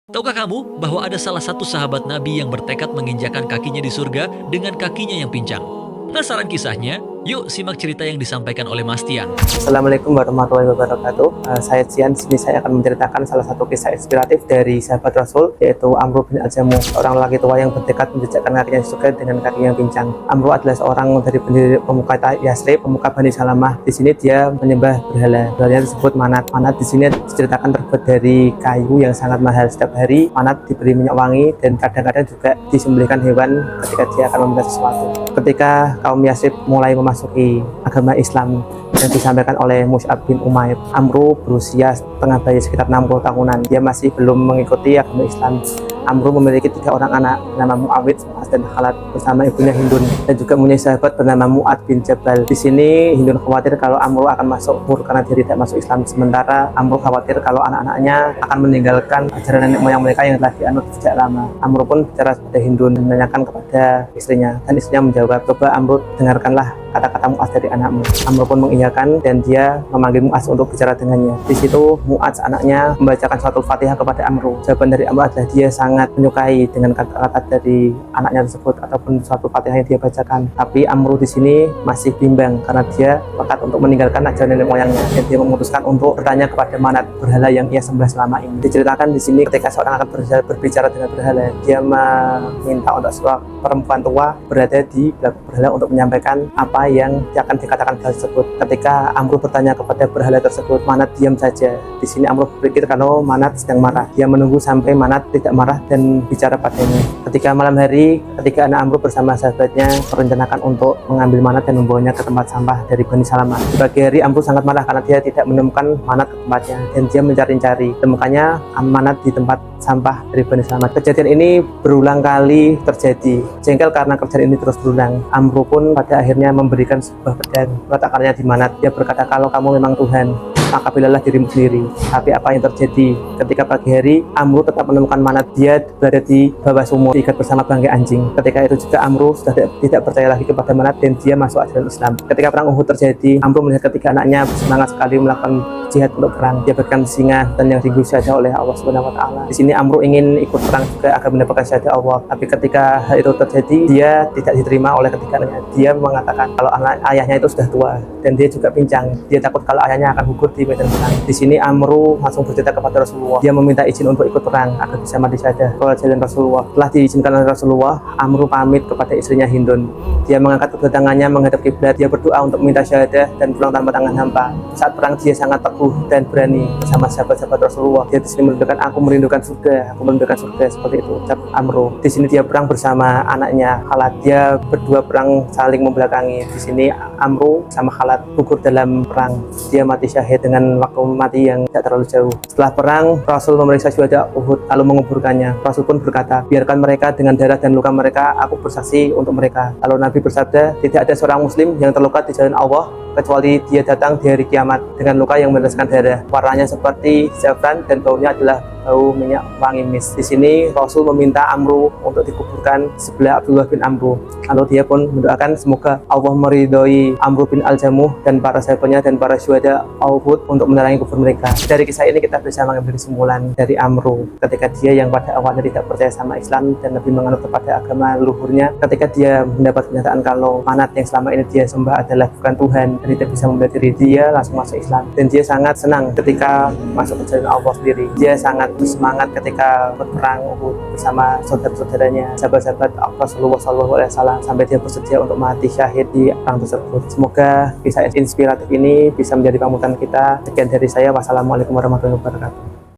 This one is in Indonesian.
Tahukah kamu bahwa ada salah satu sahabat Nabi yang bertekad menginjakan kakinya di surga dengan kakinya yang pincang? Penasaran kisahnya? Yuk simak cerita yang disampaikan oleh Mas Tian. Assalamualaikum warahmatullahi wabarakatuh. Saya Cian. Sini saya akan menceritakan salah satu kisah inspiratif dari sahabat Rasul, yaitu Amru bin Al-Jamuh, seorang lelaki tua yang bertekad menjejakkan kakinya di surga dengan kaki yang pincang. Amru adalah seorang dari pendiri pemuka Yasrib, pemuka Bani Salamah. Di sini dia menyembah berhala. Berhalanya disebut Manat. Manat di sini diceritakan terbuat dari kayu yang sangat mahal. Setiap hari Manat diberi minyak wangi dan kadang-kadang juga disembelihkan hewan ketika dia akan meminta sesuatu. Ketika kaum Yasrib mulai memasuki agama Islam yang disampaikan oleh Mus'ab bin Umair, Amru berusia setengah bayi sekitar 60 tahunan. Dia masih belum mengikuti agama Islam. Amru memiliki 3 orang anak bernama Muawid, Mu'az, dan Khalad bersama ibunya Hindun, dan juga mempunyai sahabat bernama Mu'ad bin Jabal. Di sini Hindun khawatir kalau Amru akan masuk kufur karena dia tidak masuk Islam, sementara Amru khawatir kalau anak-anaknya akan meninggalkan ajaran nenek moyang mereka yang telah dianut sejak lama. Amru pun bicara kepada Hindun dan menanyakan kepada istrinya, dan istrinya menjawab, "Coba Amru, dengarkanlah kata-kata Mu'az dari anakmu." Amru pun mengiyakan dan dia memanggil Mu'az untuk bicara dengannya. Di situ Mu'az anaknya membacakan suatu Fatihah kepada Amru. Jawaban dari Amru adalah dia sangat menyukai dengan kata-kata dari anaknya tersebut ataupun suatu Fatihah yang dia bacakan. Tapi Amru di sini masih bimbang karena dia nekat untuk meninggalkan ajaran nenek moyangnya, dan dia memutuskan untuk bertanya kepada Manat, berhala yang ia sembah selama ini. Diceritakan di sini ketika seorang akan berbicara dengan berhala, dia meminta untuk seorang perempuan tua berada di belakang berhala untuk menyampaikan apa yang akan dikatakan berhala tersebut. Ketika Amru bertanya kepada berhala tersebut, Manat diam saja. Di sini Amru berpikir kalau Manat sedang marah. Dia menunggu sampai Manat tidak marah dan bicara padanya. Ketika malam hari, ketika anak Amru bersama sahabatnya merencanakan untuk mengambil Manat dan membawanya ke tempat sampah dari Bani Salamah. Di pagi hari Amru sangat marah karena dia tidak menemukan Manat ke tempatnya, dan dia mencari-cari. Temukannya Manat di tempat sampah dari Bani Salamah. Kejadian ini berulang kali terjadi. Jengkel karena kejadian ini terus berulang, Amru pun pada akhirnya memberikan sebuah pedang, meletakkannya di Manat. Dia berkata, "Kalau kamu memang Tuhan, maka belalah dirimu sendiri." Tapi apa yang terjadi? Ketika pagi hari, Amru tetap menemukan Manat. Dia berada di bawah sumur, diikat bersama bangkai anjing. Ketika itu juga Amru sudah tidak percaya lagi kepada Manat dan dia masuk ajaran Islam. Ketika perang Uhud terjadi, Amru melihat ketika anaknya bersemangat sekali melakukan jihad untuk perang. Dia berikan singa dan yang digunakan saja oleh Allah Subhanahu wa taala. Di sini Amru ingin ikut perang juga agar mendapatkan syahadat Allah. Tapi ketika hal itu terjadi, dia tidak diterima oleh ketiga anaknya. Dia mengatakan kalau ayahnya itu sudah tua dan dia juga pincang. Dia takut kalau ayahnya akan gugur di medan perang. Di sini Amru langsung bercerita kepada Rasulullah. Dia meminta izin untuk ikut perang agar bisa mati syahadah kalau jalan Rasulullah. Setelah diizinkan oleh Rasulullah, Amru pamit kepada istrinya Hindun. Dia mengangkat kedua tangannya menghadap kiblat. Dia berdoa untuk minta syahadah dan pulang tanpa tangan hampa. Saat perang dia sangat teguh dan berani bersama sahabat-sahabat Rasulullah. Dia di sini merindukan, "Aku merindukan surga, aku merindukan surga," seperti itu ucap Amru. Di sini dia perang bersama anaknya Khalad. Dia berdua perang saling membelakangi. Di sini Amru sama Khalad gugur dalam perang. Dia mati syahid dengan waktu mati yang tidak terlalu jauh. Setelah perang, Rasul memeriksa syuhada Uhud lalu menguburkannya. Rasul pun berkata, "Biarkan mereka dengan darah dan luka mereka, aku bersaksi untuk mereka." Lalu Nabi bersabda, "Tidak ada seorang muslim yang terluka di jalan Allah kecuali dia datang di hari kiamat dengan luka yang meneteskan darah. Warnanya seperti zafran dan baunya adalah bau minyak wangi mis." Di sini Rasul meminta Amru untuk dikuburkan sebelah Abdullah bin Amru. Lalu dia pun mendoakan semoga Allah meridhoi Amru bin Al-Jamuh dan para sahabatnya dan para syuhada Uhud untuk menerangi kubur mereka. Dari kisah ini kita bisa mengambil kesimpulan dari Amru ketika dia yang pada awalnya tidak percaya sama Islam dan lebih menganut kepada agama leluhurnya. Ketika dia mendapat kenyataan kalau Manat yang selama ini dia sembah adalah bukan Tuhan, tidak bisa membela diri, dia langsung masuk Islam. Dan dia sangat senang ketika masuk ke jalan Allah sendiri. Dia sangat bersemangat ketika berperang Uhud bersama saudara-saudaranya, sahabat-sahabat Rasulullah SAW, sampai dia bersedia untuk mati syahid di perang tersebut. Semoga kisah inspiratif ini bisa menjadi panutan kita. Sekian dari saya. Wassalamualaikum warahmatullahi wabarakatuh.